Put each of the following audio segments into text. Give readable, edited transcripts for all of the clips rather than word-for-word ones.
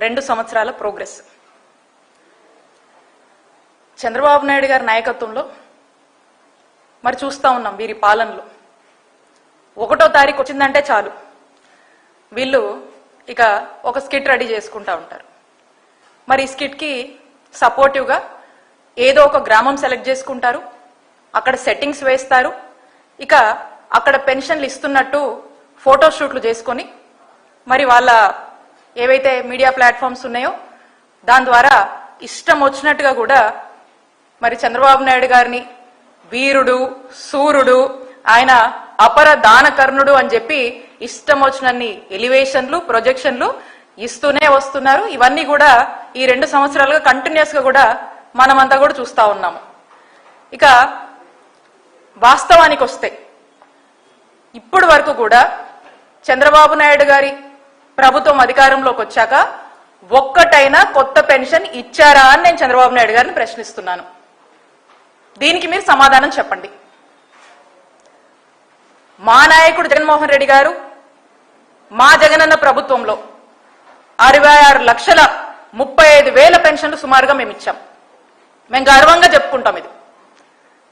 2 సంవత్సరాల ప్రోగ్రెస్. చంద్రబాబు నాయుడు గారి నాయకత్వంలో మరి చూస్తా ఉన్నాం వీరి పాలనలో 1వ తారీఖు వచ్చిందంటే చాలు వీళ్ళు ఇక ఒక స్కిట్ రెడీ చేసుకుంటా ఉంటారు. మరి ఈ స్కిట్కి సపోర్టివ్గా ఏదో ఒక గ్రామం సెలెక్ట్ చేసుకుంటారు, అక్కడ సెట్టింగ్స్ వేస్తారు, ఇక అక్కడ పెన్షన్లు ఇస్తున్నట్టు ఫోటోషూట్లు చేసుకొని మరి వాళ్ళ ఏవైతే మీడియా ప్లాట్ఫామ్స్ ఉన్నాయో దాని ద్వారా ఇష్టం వచ్చినట్టుగా కూడా మరి చంద్రబాబు నాయుడు గారిని వీరుడు, సూర్యుడు, ఆయన అపర దానకర్ణుడు అని చెప్పి ఇష్టం వచ్చినన్ని ఎలివేషన్లు, ప్రొజెక్షన్లు ఇస్తూనే వస్తున్నారు. ఇవన్నీ కూడా ఈ 2 సంవత్సరాలుగా కంటిన్యూస్ గా కూడా మనమంతా కూడా చూస్తా ఉన్నాము. ఇక వాస్తవానికి వస్తే ఇప్పటి వరకు కూడా చంద్రబాబు నాయుడు గారి ప్రభుత్వం అధికారంలోకి వచ్చాక ఒక్కటైనా కొత్త పెన్షన్ ఇచ్చారా అని నేను చంద్రబాబు నాయుడు గారిని ప్రశ్నిస్తున్నాను. దీనికి మీరు సమాధానం చెప్పండి. మా నాయకుడు జగన్మోహన్ రెడ్డి గారు మా జగనన్న ప్రభుత్వంలో 66,35,000 పెన్షన్లు సుమారుగా మేము ఇచ్చాం. మేము గర్వంగా చెప్పుకుంటాం. ఇది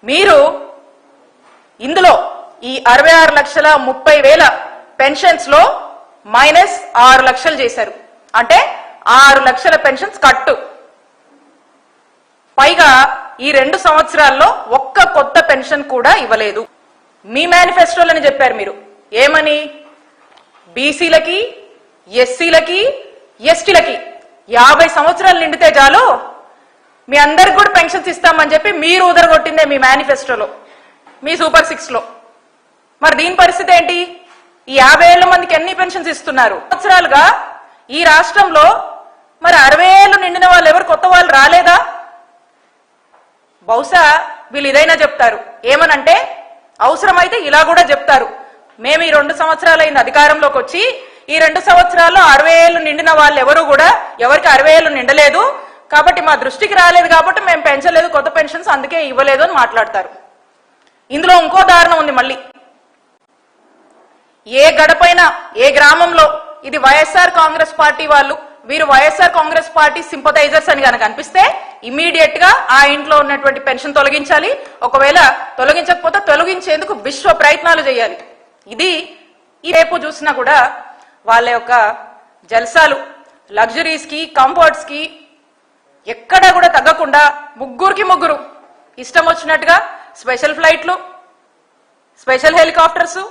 మీరు ఇందులో ఈ 66,30,000 పెన్షన్స్ లో మైనస్ 6 లక్షలు చేశారు. అంటే 6 లక్షల పెన్షన్స్ కట్టు. పైగా ఈ 2 సంవత్సరాల్లో ఒక్క కొత్త పెన్షన్ కూడా ఇవ్వలేదు. మీ మేనిఫెస్టోలని చెప్పారు మీరు. ఏమని? బీసీలకి, ఎస్సీలకి, ఎస్టీలకి 50 సంవత్సరాలు నిండితే చాలు మీ అందరికి కూడా పెన్షన్స్ ఇస్తామని చెప్పి మీరు ఉదరగొట్టిందే మీ మేనిఫెస్టోలో, మీ సూపర్ 6 లో. మరి దీని పరిస్థితి ఏంటి? ఈ 50,000 మందికి ఎన్ని పెన్షన్స్ ఇస్తున్నారు? సంవత్సరాలుగా ఈ రాష్ట్రంలో మరి 60,000 నిండిన వాళ్ళు ఎవరు కొత్త వాళ్ళు రాలేదా? బహుశా వీళ్ళు ఇదైనా చెప్తారు. ఏమనంటే అవసరమైతే ఇలా కూడా చెప్తారు, మేము ఈ 2 సంవత్సరాలైంది అధికారంలోకి వచ్చి ఈ 2 సంవత్సరాల్లో 60,000 నిండిన వాళ్ళు ఎవరు కూడా ఎవరికి 60,000 నిండలేదు కాబట్టి మా దృష్టికి రాలేదు కాబట్టి మేము పెంచలేదు కొత్త పెన్షన్స్, అందుకే ఇవ్వలేదు అని మాట్లాడతారు. ఇందులో ఇంకో దారుణం ఉంది. మళ్ళీ ఏ గడపైనా ఏ గ్రామంలో ఇది వైఎస్ఆర్ కాంగ్రెస్ పార్టీ వాళ్ళు, వీరు వైఎస్ఆర్ కాంగ్రెస్ పార్టీ సింపథైజర్స్ అని కనుక అనిపిస్తే ఇమీడియట్ గా ఆ ఇంట్లో ఉన్నటువంటి పెన్షన్ తొలగించాలి. ఒకవేళ తొలగించకపోతే తొలగించేందుకు విశ్వ ప్రయత్నాలు చేయాలి. ఇది ఈ రేపు చూసినా కూడా వాళ్ళ యొక్క జల్సాలు, లగ్జరీస్ కి, కంఫర్ట్స్ కి ఎక్కడా కూడా తగ్గకుండా ముగ్గురు ఇష్టం వచ్చినట్టుగా స్పెషల్ ఫ్లైట్లు, స్పెషల్ హెలికాప్టర్స్,